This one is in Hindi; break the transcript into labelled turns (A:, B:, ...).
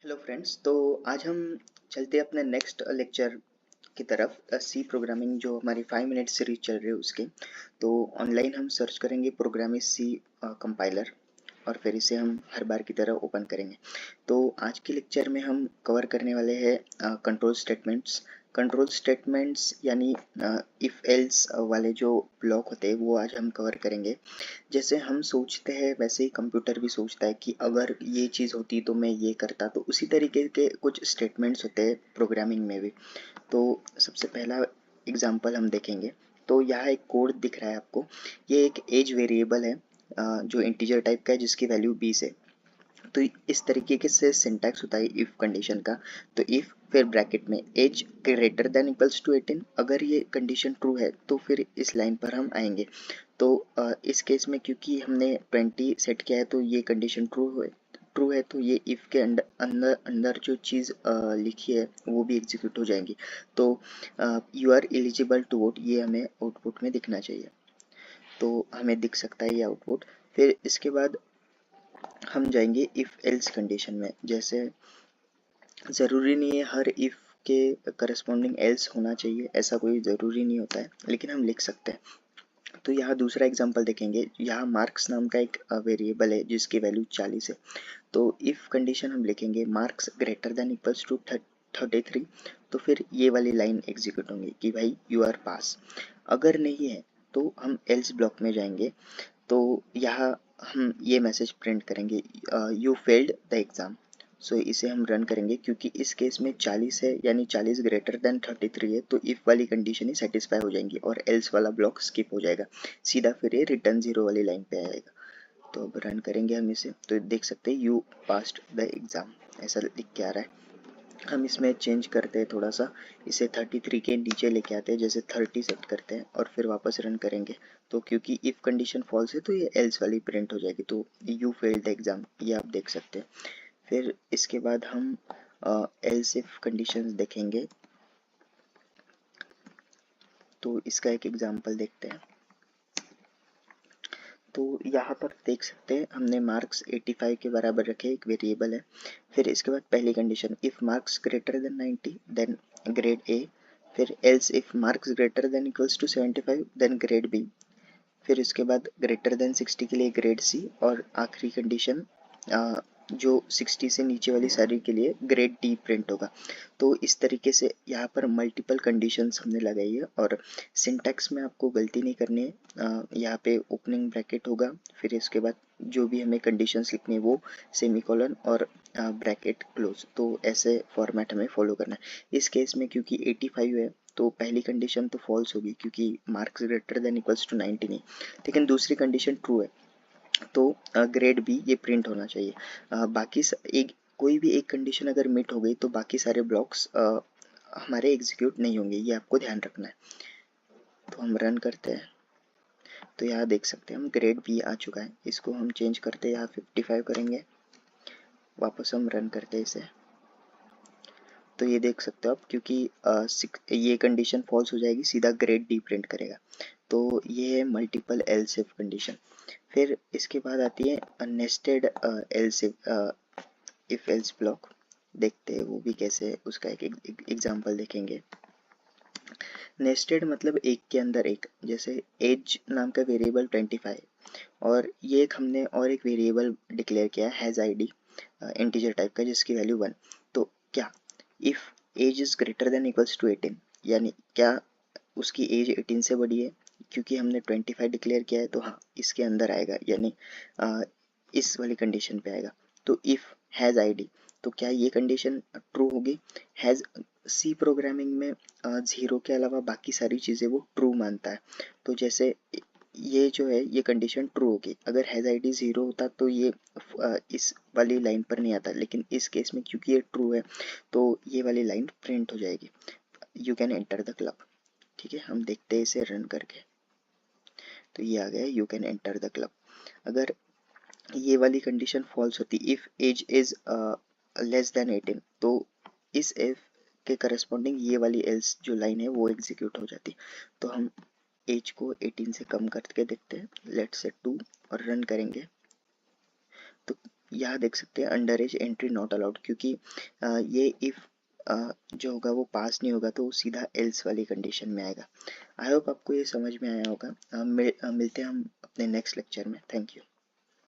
A: Hello friends. तो आज हम चलते हैं अपने नेक्स्ट लेक्चर की तरफ, सी प्रोग्रामिंग जो हमारी 5 मिनट सीरीज चल रही है उसके। तो ऑनलाइन हम सर्च करेंगे प्रोग्रामिंग सी कंपाइलर और फिर इसे हम हर बार की तरह ओपन करेंगे। तो आज के लेक्चर में हम कवर करने वाले हैं कंट्रोल स्टेटमेंट्स। कंट्रोल स्टेटमेंट्स यानी इफ़ एल्स वाले जो ब्लॉक होते हैं वो आज हम कवर करेंगे। जैसे हम सोचते हैं वैसे ही कंप्यूटर भी सोचता है कि अगर ये चीज़ होती तो मैं ये करता, तो उसी तरीके के कुछ स्टेटमेंट्स होते हैं प्रोग्रामिंग में भी। तो सबसे पहला एग्जांपल हम देखेंगे। तो यहाँ एक कोड दिख रहा है आपको। ये एक एज वेरिएबल है जो इंटीजर टाइप का है जिसकी वैल्यू 20 है। तो इस तरीके से सिंटैक्स होता है इफ कंडीशन का। तो इफ फिर ब्रैकेट में age greater than equals to 18, अगर ये कंडीशन ट्रू है तो फिर इस लाइन पर हम आएंगे। तो इस केस में क्योंकि हमने 20 सेट किया है तो ये कंडीशन ट्रू है तो ये इफ के अंदर अंदर अंदर जो चीज़ लिखी है वो भी एग्जीक्यूट हो जाएंगी। तो you are eligible to vote, ये हमें आउटपुट में दिखना चाहिए। तो हमें दिख सकता है ये आउटपुट। फिर इसके बाद हम जाएंगे इफ एल्स कंडीशन में। जैसे ज़रूरी नहीं है हर इफ के करस्पॉन्डिंग एल्स होना चाहिए, ऐसा कोई ज़रूरी नहीं होता है, लेकिन हम लिख सकते हैं। तो यहाँ दूसरा एग्जांपल देखेंगे। यहाँ मार्क्स नाम का एक वेरिएबल है जिसकी वैल्यू 40 है। तो इफ कंडीशन हम लिखेंगे marks greater than equals to 33, तो फिर ये वाली लाइन एग्जीक्यूट होंगी कि भाई यू आर पास। अगर नहीं है तो हम एल्स ब्लॉक में जाएंगे। तो यहाँ हम ये मैसेज प्रिंट करेंगे, यू फेल्ड द एग्ज़ाम। सो इसे हम रन करेंगे क्योंकि इस केस में 40 है यानी 40 ग्रेटर देन 33 है, तो इफ़ वाली कंडीशन ही सेटिस्फाई हो जाएंगी और एल्स वाला ब्लॉक स्किप हो जाएगा। सीधा फिर ये रिटर्न 0 वाली लाइन पे आएगा। तो अब रन करेंगे हम इसे, तो देख सकते हैं यू पास्ड द एग्ज़ाम ऐसा लिख के आ रहा है। हम इसमें चेंज करते हैं थोड़ा सा, इसे 33 के नीचे लेके आते हैं, जैसे 30 सेट करते हैं और फिर वापस रन करेंगे। तो क्योंकि इफ़ कंडीशन फॉल्स है तो ये एल्स वाली प्रिंट हो जाएगी। तो यू फेल्ड द एग्ज़ाम ये आप देख सकते हैं। फिर इसके बाद हम एल्स इफ कंडीशंस देखेंगे। तो इसका एक एग्जांपल देखते हैं। तो यहाँ पर देख सकते हैं हमने मार्क्स 85 के बराबर रखे, एक वेरिएबल है। फिर इसके बाद पहली condition if marks greater than 90 then grade A. फिर else if marks greater than equals to 75 then grade B. फिर इसके बाद ग्रेटर देन 60 के लिए ग्रेड सी और आखिरी कंडीशन जो 60 से नीचे वाली सारी के लिए ग्रेड डी प्रिंट होगा। तो इस तरीके से यहाँ पर मल्टीपल कंडीशंस हमने लगाई है और सिंटैक्स में आपको गलती नहीं करनी है। यहाँ पे ओपनिंग ब्रैकेट होगा, फिर इसके बाद जो भी हमें कंडीशंस लिखनी है वो सेमीकोलन और ब्रैकेट क्लोज। तो ऐसे फॉर्मेट हमें फॉलो करना है। इस केस में क्योंकि 85 है तो पहली कंडीशन तो फॉल्स होगी क्योंकि marks greater than equals to 90 नहीं, लेकिन दूसरी कंडीशन ट्रू है तो ग्रेड बी ये प्रिंट होना चाहिए। बाकी एक कोई भी एक कंडीशन अगर मिट हो गई तो बाकी सारे ब्लॉक्स हमारे एग्जीक्यूट नहीं होंगे, ये आपको ध्यान रखना है। तो हम रन करते हैं। तो यहाँ देख सकते हैं हम ग्रेड बी आ चुका है। इसको हम चेंज करते हैं, यहाँ 55 करेंगे, वापस हम रन करते हैं इसे। तो ये देख सकते हो आप क्योंकि ये कंडीशन फॉल्स हो जाएगी, सीधा ग्रेड डी प्रिंट करेगा। तो ये है मल्टीपल एल्स इफ कंडीशन। फिर इसके बाद आती है nested else if else block. देखते हैं वो भी कैसे है, उसका एक एग्जांपल देखेंगे। नेस्टेड मतलब एक के अंदर एक। जैसे एज नाम का वेरिएबल 25 और ये एक हमने और एक वेरिएबल डिक्लेयर किया है हैज़ आईडी इंटीजर टाइप का जिसकी वैल्यू 1। तो क्या if age is greater than equals to 18, यानी क्या उसकी एज 18 से बड़ी है। क्योंकि हमने 25 डिक्लेयर किया है तो हाँ इसके अंदर आएगा, यानी इस वाली कंडीशन पे आएगा। तो इफ़ हैज़ आईडी, तो क्या ये कंडीशन ट्रू होगी। हैज़ सी प्रोग्रामिंग में 0 के अलावा बाकी सारी चीज़ें वो ट्रू मानता है। तो जैसे ये जो है ये कंडीशन ट्रू होगी। अगर हैज़ आईडी 0 होता तो ये इस वाली लाइन पर नहीं आता, लेकिन इस केस में क्योंकि ये ट्रू है तो ये वाली लाइन प्रिंट हो जाएगी, you can enter the club. ठीक है, हम देखते हैं इसे रन करके। तो ये आ गया you can enter the club. अगर ये वाली कंडीशन फॉल्स होती if age is less than 18, तो इस इफ के करस्पॉन्डिंग ये वाली एल्स जो लाइन है वो एग्जीक्यूट हो जाती। तो हम एज को 18 से कम करके देखते हैं, लेट्स से 2, और रन करेंगे। तो यहाँ देख सकते हैं under as entry not allowed, क्योंकि ये इफ़ जो होगा वो पास नहीं होगा तो वो सीधा एल्स वाली कंडीशन में आएगा। आई होप आपको ये समझ में आया होगा। मिलते हैं हम अपने नेक्स्ट लेक्चर में। Thank you.